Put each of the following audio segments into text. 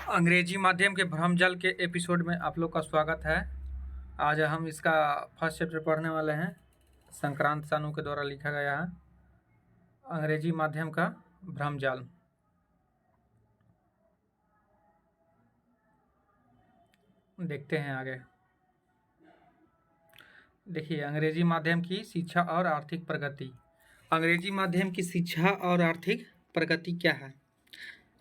अंग्रेजी माध्यम के भ्रमजल के एपिसोड में आप लोग का स्वागत है। आज हम इसका फर्स्ट चैप्टर पढ़ने वाले हैं। संक्रांत सानू के द्वारा लिखा गया है अंग्रेजी माध्यम का भ्रमजाल। देखते हैं आगे। देखिए, अंग्रेजी माध्यम की शिक्षा और आर्थिक प्रगति। अंग्रेजी माध्यम की शिक्षा और आर्थिक प्रगति क्या है?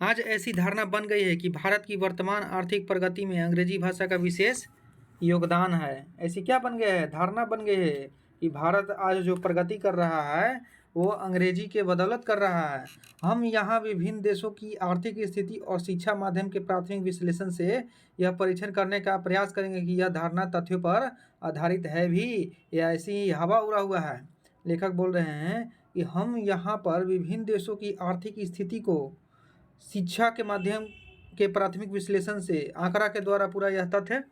आज ऐसी धारणा बन गई है कि भारत की वर्तमान आर्थिक प्रगति में अंग्रेजी भाषा का विशेष योगदान है। ऐसी क्या बन गया है? धारणा बन गई है कि भारत आज जो प्रगति कर रहा है वो अंग्रेजी के बदौलत कर रहा है। हम यहाँ विभिन्न देशों की आर्थिक स्थिति और शिक्षा माध्यम के प्राथमिक विश्लेषण से यह परीक्षण करने का प्रयास करेंगे कि यह धारणा तथ्यों पर आधारित है भी या ऐसी ही हवा उड़ा हुआ है। लेखक बोल रहे हैं कि हम यहाँ पर विभिन्न देशों की आर्थिक स्थिति को शिक्षा के माध्यम के प्राथमिक विश्लेषण से आंकड़ा के द्वारा पूरा यह तथ्य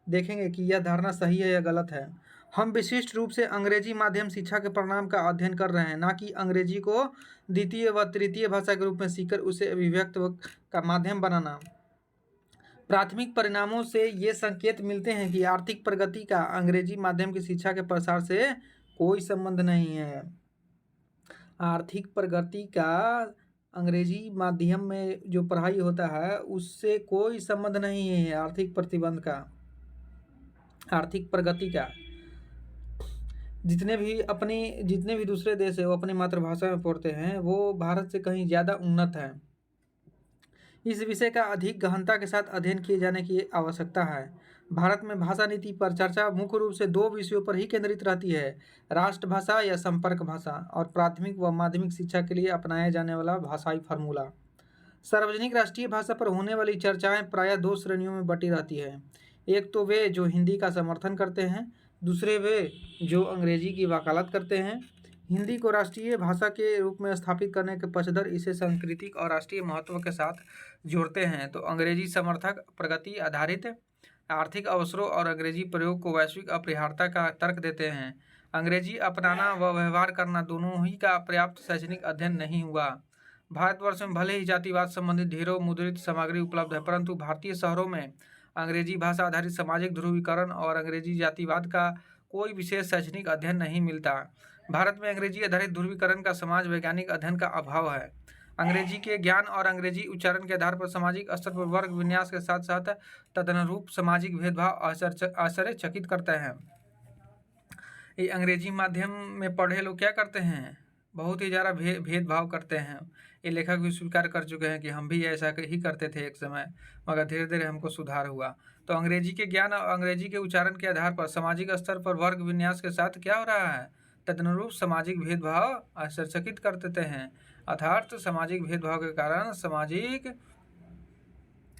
देखेंगे कि यह धारणा सही है या गलत है। हम विशिष्ट रूप से अंग्रेजी माध्यम शिक्षा के परिणाम का अध्ययन कर रहे हैं, ना कि अंग्रेजी को द्वितीय व तृतीय भाषा के रूप में सीखकर उसे अभिव्यक्त का माध्यम बनाना। प्राथमिक परिणामों से ये संकेत मिलते हैं कि आर्थिक प्रगति का अंग्रेजी माध्यम की शिक्षा के प्रसार से कोई संबंध नहीं है। आर्थिक प्रगति का अंग्रेजी माध्यम में जो पढ़ाई होता है उससे कोई संबंध नहीं है। आर्थिक प्रतिबंध का, आर्थिक प्रगति का। जितने भी दूसरे देश है वो अपनी मातृभाषा में पढ़ते हैं, वो भारत से कहीं ज़्यादा उन्नत है। इस विषय का अधिक गहनता के साथ अध्ययन किए जाने की आवश्यकता है। भारत में भाषा नीति पर चर्चा मुख्य रूप से दो विषयों पर ही केंद्रित रहती है: राष्ट्रभाषा या संपर्क भाषा, और प्राथमिक व माध्यमिक शिक्षा के लिए अपनाया जाने वाला भाषाई फार्मूला। सार्वजनिक राष्ट्रीय भाषा पर होने वाली चर्चाएं प्रायः दो श्रेणियों में बटी रहती है। एक तो वे जो हिंदी का समर्थन करते हैं, दूसरे वे जो अंग्रेजी की वकालत करते हैं। हिंदी को राष्ट्रीय भाषा के रूप में स्थापित करने के पक्षधर इसे सांस्कृतिक और राष्ट्रीय महत्व के साथ जोड़ते हैं, तो अंग्रेजी समर्थक प्रगति आधारित आर्थिक अवसरों और अंग्रेजी प्रयोग को वैश्विक अपरिहार्यता का तर्क देते हैं। अंग्रेजी अपनाना व व्यवहार करना दोनों ही का पर्याप्त शैक्षणिक अध्ययन नहीं हुआ। भारतवर्ष में भले ही जातिवाद संबंधित ढेरों मुद्रित सामग्री उपलब्ध है, परंतु भारतीय शहरों में अंग्रेजी भाषा आधारित सामाजिक ध्रुवीकरण और अंग्रेजी जातिवाद का कोई विशेष शैक्षणिक अध्ययन नहीं मिलता। भारत में अंग्रेजी आधारित ध्रुवीकरण का समाज वैज्ञानिक अध्ययन का अभाव है। अंग्रेजी के ज्ञान और अंग्रेजी उच्चारण के आधार पर सामाजिक स्तर पर वर्ग विन्यास के साथ साथ तदनुरूप सामाजिक भेदभाव आश्चर्यचकित करते हैं। ये अंग्रेजी माध्यम में पढ़े लोग क्या करते हैं? बहुत ही ज़्यादा भेदभाव करते हैं। ये लेखक भी स्वीकार कर चुके हैं कि हम भी ऐसा ही करते थे एक समय, मगर धीरे धीरे हमको सुधार हुआ। तो अंग्रेजी के ज्ञान और अंग्रेजी के उच्चारण के आधार पर सामाजिक स्तर पर वर्ग विन्यास के साथ क्या हो रहा है? तदनुरूप सामाजिक भेदभाव आश्चर्यचकित कर देते हैं। अर्थात सामाजिक भेदभाव के कारण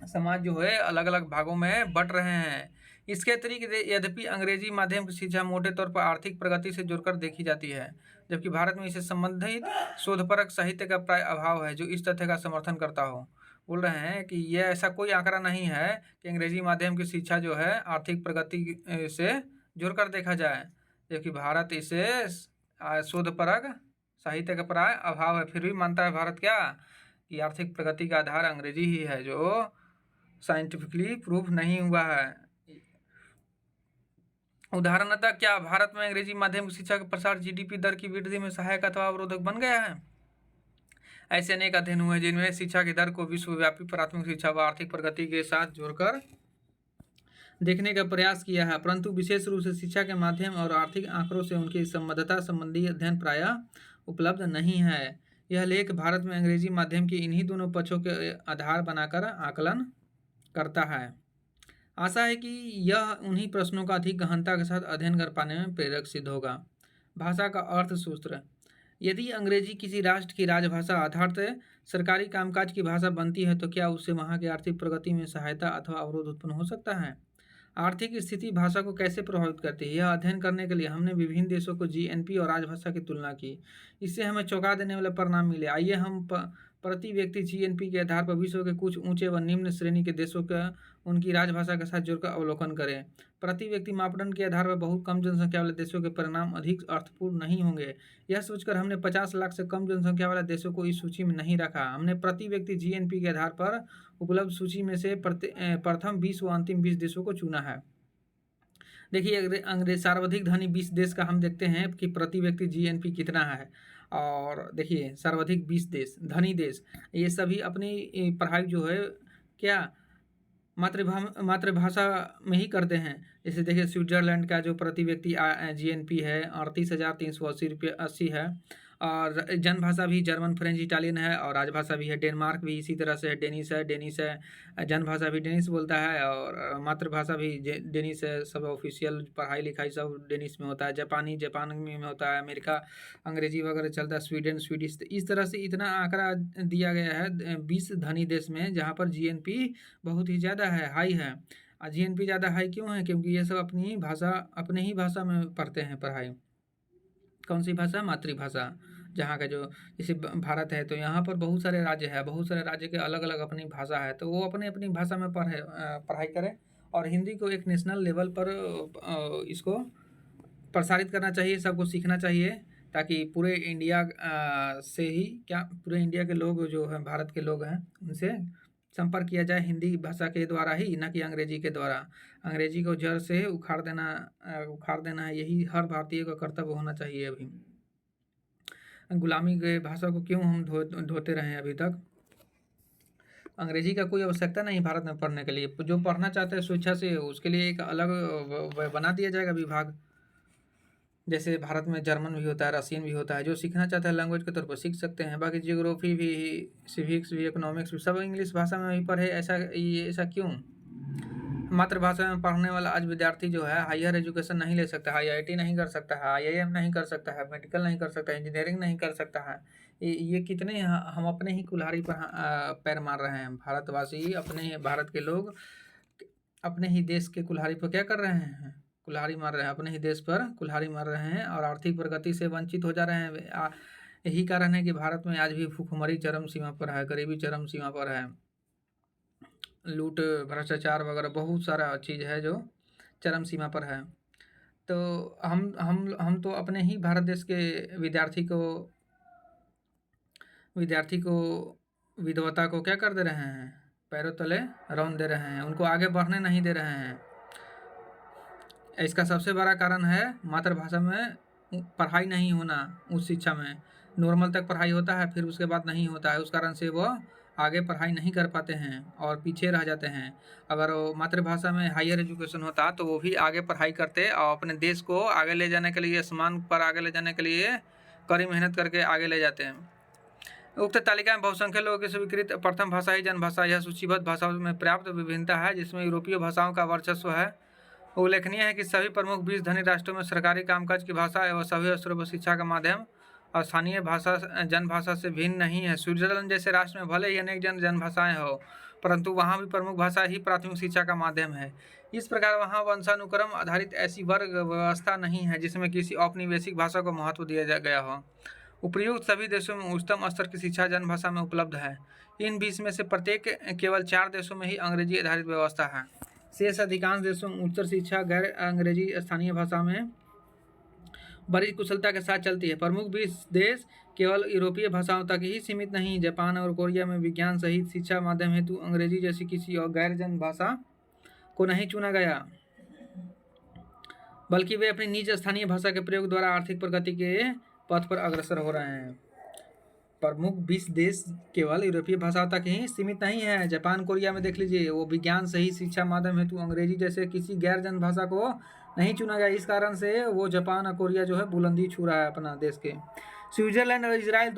समाज जो है अलग अलग भागों में बंट रहे हैं। इसके अतिरिक्त यद्यपि अंग्रेजी माध्यम की शिक्षा मोटे तौर पर आर्थिक प्रगति से जुड़कर देखी जाती है, जबकि भारत में इसे संबंधित शोधपरक साहित्य का प्राय अभाव है जो इस तथ्य का समर्थन करता हो। बोल रहे हैं कि यह ऐसा कोई आंकड़ा नहीं है कि अंग्रेजी माध्यम की शिक्षा जो है आर्थिक प्रगति से जोड़कर देखा जाए, जबकि भारत इसे शोधपरक साहित्य का प्राय अभाव है। फिर भी मानता है भारत क्या कि आर्थिक प्रगति का आधार अंग्रेजी ही है, जो साइंटिफिकली प्रूफ नहीं हुआ है। उदाहरणतः क्या भारत में अंग्रेजी माध्यम की शिक्षा का प्रसार जीडीपी दर की वृद्धि में सहायक अथवा अवरोधक बन गया है? ऐसे अनेक अध्ययन हुए जिनमें शिक्षा की दर को विश्वव्यापी प्राथमिक शिक्षा व आर्थिक प्रगति के साथ जोड़कर देखने का प्रयास किया है, परंतु विशेष रूप से शिक्षा के माध्यम और आर्थिक आंकड़ों से उनकी संबद्धता संबंधी अध्ययन प्रायः उपलब्ध नहीं है। यह लेख भारत में अंग्रेजी माध्यम के इन्हीं दोनों पक्षों के आधार बनाकर आकलन करता है। आशा है कि यह उन्हीं प्रश्नों का अधिक गहनता के साथ अध्ययन कर पाने में प्रेरक सिद्ध होगा। भाषा का अर्थसूत्र। यदि अंग्रेजी किसी राष्ट्र की राजभाषा अर्थात सरकारी कामकाज की भाषा बनती है, तो क्या उससे वहाँ की आर्थिक प्रगति में सहायता अथवा अवरोध उत्पन्न हो सकता है? आर्थिक स्थिति भाषा को कैसे प्रभावित करती है, यह अध्ययन करने के लिए हमने विभिन्न देशों को जीएनपी और राजभाषा की तुलना की। इससे हमें चौंका देने वाले परिणाम मिले। आइए हम प्रति व्यक्ति जीएनपी के आधार पर विश्व के कुछ ऊंचे व निम्न श्रेणी के देशों का उनकी राजभाषा के साथ जोड़कर अवलोकन करें। प्रति व्यक्ति मापदंड के आधार पर बहुत कम जनसंख्या वाले देशों के परिणाम अधिक अर्थपूर्ण नहीं होंगे। यह सोचकर हमने 50 लाख से कम जनसंख्या वाले देशों को इस सूची में नहीं रखा। हमने प्रति व्यक्ति जीएनपी के आधार पर उपलब्ध सूची में से प्रथम 20 व अंतिम 20 देशों को चुना है। देखिए अंग्रेज सर्वाधिक धनी 20 देश का हम देखते हैं कि प्रति व्यक्ति जीएनपी कितना है। और देखिए सर्वाधिक 20 देश धनी देश, ये सभी अपनी पढ़ाई जो है क्या मातृभाषा में ही करते हैं। जैसे देखिए स्विट्जरलैंड का जो प्रति व्यक्ति जीएनपी है 38,380 है। और जनभाषा भी जर्मन, फ्रेंच, इटालियन है। और राजभाषा भी है डेनमार्क भी इसी तरह से है, डेनिश है। जनभाषा भी डेनिश बोलता है और मातृभाषा भी डेनिश है। सब ऑफिशियल पढ़ाई लिखाई सब डेनिश में होता है। जापान में होता है। अमेरिका अंग्रेजी वगैरह चलता है। Sweden Swedish. इस तरह से इतना आंकड़ा दिया गया है 20 धनी देश में, जहाँ पर जीएनपी बहुत ही ज़्यादा है, हाई है। जीएनपी ज़्यादा हाई क्यों है? क्योंकि ये सब अपने ही भाषा में पढ़ते हैं पढ़ाई। कौन सी भाषा? मातृभाषा। जहाँ का जो जैसे भारत है तो यहाँ पर बहुत सारे राज्य है, बहुत सारे राज्य के अलग अलग अपनी भाषा है, तो वो अपनी अपनी भाषा में पढ़ाई करें। और हिंदी को एक नेशनल लेवल पर इसको प्रसारित करना चाहिए, सबको सीखना चाहिए, ताकि पूरे इंडिया पूरे इंडिया के लोग जो हैं, भारत के लोग हैं, उनसे संपर्क किया जाए हिंदी भाषा के द्वारा ही, न कि अंग्रेजी के द्वारा। अंग्रेजी को जड़ से उखाड़ देना है, यही हर भारतीय का कर्तव्य होना चाहिए। अभी गुलामी के भाषा को क्यों हम ढोते रहे अभी तक? अंग्रेजी का कोई आवश्यकता नहीं भारत में पढ़ने के लिए। जो पढ़ना चाहते हैं स्वेच्छा से, उसके लिए एक अलग बना दिया जाएगा विभाग। जैसे भारत में जर्मन भी होता है, रशियन भी होता है। जो सीखना चाहता है लैंग्वेज के तौर पर सीख सकते हैं। बाकी जियोग्राफी भी, सिविक्स भी, इकोनॉमिक्स भी सब इंग्लिश भाषा में ही पढ़े। ऐसा क्यों? मातृभाषा में पढ़ने वाला आज विद्यार्थी जो है हायर एजुकेशन नहीं ले सकता है, IIT नहीं कर सकता है, IIM नहीं कर सकता है, मेडिकल नहीं कर सकता है, इंजीनियरिंग नहीं कर सकता है। ये कितने हम अपने ही कुल्हाड़ी पर पैर मार रहे हैं। भारतवासी, अपने भारत के लोग अपने ही देश के कुल्हाड़ी पर क्या कर रहे हैं? कुल्हाड़ी मार रहे हैं, अपने ही देश पर कुल्हाड़ी मार रहे हैं और आर्थिक प्रगति से वंचित हो जा रहे हैं। यही कारण है कि भारत में आज भी भूखमरी चरम सीमा पर है, गरीबी चरम सीमा पर है, लूट भ्रष्टाचार वगैरह बहुत सारा चीज़ है जो चरम सीमा पर है। तो हम तो अपने ही भारत देश के विद्यार्थी को विधवता को क्या कर दे रहे हैं? पैरों तले रौंद दे रहे हैं, उनको आगे बढ़ने नहीं दे रहे हैं। इसका सबसे बड़ा कारण है मातृभाषा में पढ़ाई नहीं होना। उस शिक्षा में नॉर्मल तक पढ़ाई होता है, फिर उसके बाद नहीं होता है। उस कारण से वो आगे पढ़ाई नहीं कर पाते हैं और पीछे रह जाते हैं। अगर वो मातृभाषा में हायर एजुकेशन होता तो वो भी आगे पढ़ाई करते और अपने देश को आगे ले जाने के लिए, आसमान पर आगे ले जाने के लिए कड़ी मेहनत करके आगे ले जाते हैं। उक्त तालिका में बहुसंख्यक लोगों की स्वीकृत प्रथम भाषा ही जनभाषा। यह सूचीबद्ध भाषाओं में पर्याप्त विभिन्नता है, जिसमें यूरोपीय भाषाओं का वर्चस्व है। उल्लेखनीय है कि सभी प्रमुख 20 धनी राष्ट्रों में सरकारी कामकाज की भाषा एवं सभी स्तरों पर शिक्षा का माध्यम और स्थानीय भाषा जनभाषा से भिन्न नहीं है। स्विट्जरलैंड जैसे राष्ट्र में भले ही अनेक जनभाषाएं हो, परंतु वहाँ भी प्रमुख भाषा ही प्राथमिक शिक्षा का माध्यम है। इस प्रकार वहाँ वंशानुक्रम आधारित ऐसी वर्ग व्यवस्था नहीं है जिसमें किसी औपनिवेशिक भाषा को महत्व दिया गया हो। उपर्युक्त सभी देशों में उच्चतम स्तर की शिक्षा जनभाषा में उपलब्ध है। इन 20 में से प्रत्येक केवल 4 देशों में ही अंग्रेजी आधारित व्यवस्था है। शेष अधिकांश देशों में उच्चतर शिक्षा गैर अंग्रेजी स्थानीय भाषा में बड़ी कुशलता के साथ चलती है। प्रमुख 20 देश केवल यूरोपीय भाषाओं तक ही सीमित नहीं। जापान और कोरिया में विज्ञान सहित शिक्षा माध्यम हेतु अंग्रेजी जैसी किसी और गैर जन भाषा को नहीं चुना गया, बल्कि वे अपनी निज स्थानीय भाषा के प्रयोग द्वारा आर्थिक प्रगति के पथ पर अग्रसर हो रहे हैं। प्रमुख 20 देश केवल यूरोपीय भाषाओं तक ही सीमित नहीं है। जापान कोरिया में देख लीजिए, वो विज्ञान सही शिक्षा माध्यम हेतु अंग्रेजी जैसे किसी गैर जन भाषा को नहीं चुना गया। इस कारण से वो जापान और कोरिया जो है बुलंदी छू रहा है अपना देश के। स्विट्जरलैंड और इजराइल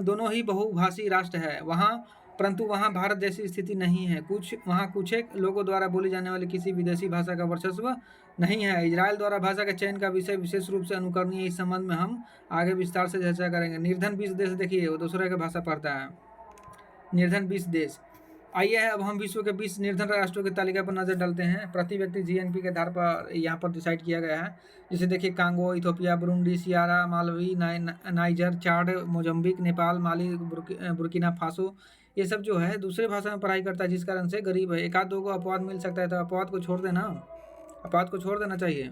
दोनों ही बहुभाषी राष्ट्र है वहाँ, परंतु वहाँ भारत जैसी स्थिति नहीं है। वहाँ कुछ एक लोगों द्वारा बोली जाने वाली किसी विदेशी भाषा का वर्चस्व नहीं है। इजराइल द्वारा भाषा के चयन का विषय विशेष रूप से अनुकरणीय। इस संबंध में हम आगे विस्तार से चर्चा करेंगे। निर्धन 20 देश देखिए, वो दूसरे की भाषा पढ़ता है। निर्धन 20 देश। आइए अब हम विश्व के 20 निर्धन राष्ट्रों की तालिका पर नजर डालते हैं। प्रति व्यक्ति जीएनपी के आधार पर यहाँ पर डिसाइड किया गया है। जैसे देखिए Congo, Ethiopia, Burundi, Sierra, Malawi, Niger, Chad, Mozambique, Nepal, Mali, Burkina, ये सब जो है दूसरे भाषा में पढ़ाई करता है, जिस कारण से गरीब है। एक आध दो को अपवाद मिल सकता है, तो अपवाद को छोड़ देना चाहिए।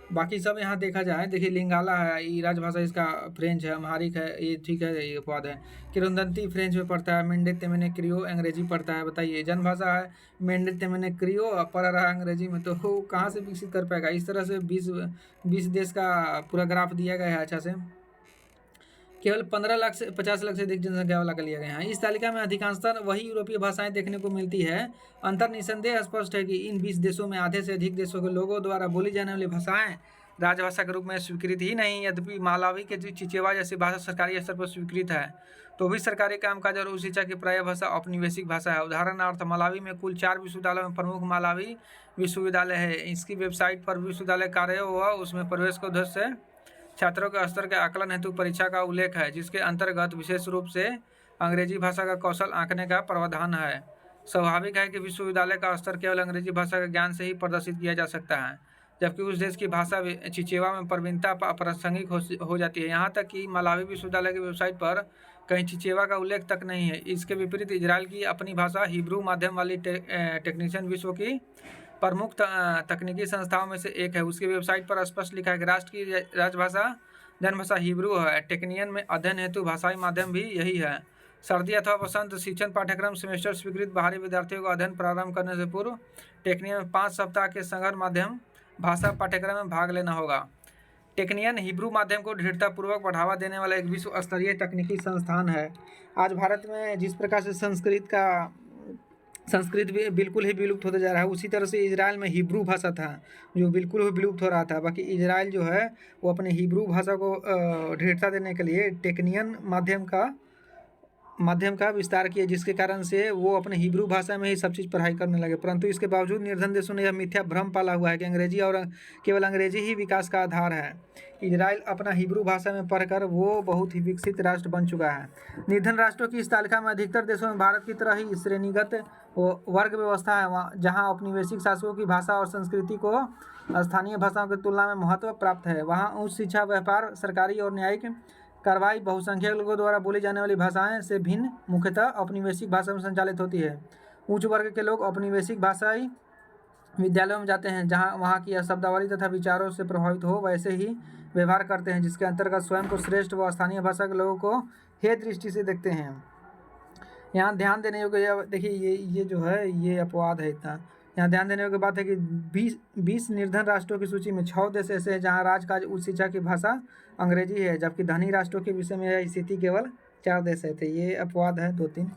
बाकी सब यहाँ देखा जाए, देखिए लिंगाला है, ये राजभाषा इसका फ्रेंच है, अम्हारिक है, ये ठीक है, ये अपवाद है। किरुंदंती फ्रेंच में पढ़ता है, मेंडे तेमेने क्रियो अंग्रेजी पढ़ता है। बताइए, जनभाषा है मेंडे तेमेने क्रियो, पढ़ रहा है अंग्रेजी में, तो वो कहाँ से विकसित कर पाएगा। इस तरह से 20 देश का पूरा ग्राफ दिया गया है अच्छा से। केवल 15 लाख से 50 लाख से अधिक जनसंख्या वाला का लिया गया है। इस तालिका में अधिकांशतः वही यूरोपीय भाषाएं देखने को मिलती है। अंतर निसंदेह स्पष्ट है कि इन 20 देशों में आधे से अधिक देशों के लोगों द्वारा बोली जाने वाली भाषाएं राजभाषा के रूप में स्वीकृत ही नहीं। यद्यपि मालावी के चिचेवा जैसी भाषा सरकारी स्तर पर स्वीकृत है, तो भी सरकारी कामकाज और उच्च शिक्षा की प्राय भाषा औपनिवेशिक भाषा है। उदाहरणार्थ, मालावी में कुल 4 विश्वविद्यालयों में प्रमुख मालावी विश्वविद्यालय है। इसकी वेबसाइट पर विश्वविद्यालय कार्य व उसमें प्रवेश के उद्देश्य से छात्रों के स्तर के आकलन हेतु परीक्षा का उल्लेख है, जिसके अंतर्गत विशेष रूप से अंग्रेजी भाषा का कौशल आंकने का प्रावधान है। स्वाभाविक है कि विश्वविद्यालय का स्तर केवल अंग्रेजी भाषा के ज्ञान से ही प्रदर्शित किया जा सकता है, जबकि उस देश की भाषा चिचेवा में प्रवीणता अप्रासंगिक हो जाती है। यहाँ तक कि मलावी विश्वविद्यालय की वेबसाइट पर कहीं चिचेवा का उल्लेख तक नहीं है। इसके विपरीत इजराइल की अपनी भाषा हिब्रू माध्यम वाली टेक्नीशियन विश्व की प्रमुख तकनीकी संस्थाओं में से एक है। उसकी वेबसाइट पर स्पष्ट लिखा है कि राष्ट्र की राजभाषा जनभाषा हिब्रू है। टेक्नियन में अध्ययन हेतु भाषाई माध्यम भी यही है। सर्दी अथवा वसंत शिक्षण पाठ्यक्रम सेमेस्टर स्वीकृत बाहरी विद्यार्थियों को अध्ययन प्रारंभ करने से पूर्व टेक्नियन में 5 सप्ताह के संगहन माध्यम भाषा पाठ्यक्रम में भाग लेना होगा। टेक्नियन हिब्रू माध्यम को दृढ़तापूर्वक बढ़ावा देने वाला एक विश्व स्तरीय तकनीकी संस्थान है। आज भारत में जिस प्रकार से संस्कृत भी बिल्कुल ही विलुप्त होता जा रहा है, उसी तरह से इजराइल में हिब्रू भाषा था जो बिल्कुल ही विलुप्त हो रहा था। बाकी इजराइल जो है वो अपने हिब्रू भाषा को दृढ़ता देने के लिए टेक्नियन माध्यम का विस्तार किया, जिसके कारण से वो अपने हिब्रू भाषा में ही सब चीज़ पढ़ाई करने लगे। परंतु इसके बावजूद निर्धन देशों ने यह मिथ्या भ्रम पाला हुआ है कि अंग्रेजी और केवल अंग्रेजी ही विकास का आधार है। इजराइल अपना हिब्रू भाषा में पढ़कर वो बहुत ही विकसित राष्ट्र बन चुका है। निर्धन राष्ट्रों की इस तालिका में अधिकतर देशों में भारत की तरह ही श्रेणीगत वर्ग व्यवस्था है, वहाँ जहाँ औपनिवेशिक शासकों की भाषा और संस्कृति को स्थानीय भाषाओं की तुलना में महत्व प्राप्त है। वहाँ उच्च शिक्षा, व्यापार, सरकारी और न्यायिक कार्रवाई बहुसंख्यक लोगों द्वारा बोली जाने वाली भाषाएं से भिन्न मुख्यतः औपनिवेशिक भाषा में संचालित होती है। उच्च वर्ग के लोग औपनिवेशिक भाषाई विद्यालयों में जाते हैं, जहां वहां की शब्दावली तथा विचारों से प्रभावित हो वैसे ही व्यवहार करते हैं, जिसके अंतर्गत स्वयं को श्रेष्ठ व स्थानीय भाषा के लोगों को हे दृष्टि से देखते हैं। यहाँ ध्यान देने योग्य, देखिए ये जो है ये अपवाद है इतना। यहाँ ध्यान देने योग्य बात है कि 20 निर्धन राष्ट्रों की सूची में 6 देश ऐसे हैं जहाँ राजकाज उच्च शिक्षा की भाषा अंग्रेजी है, जबकि धनी राष्ट्रों के विषय में यह स्थिति केवल 4 देश है। तो ये अपवाद है 2-3।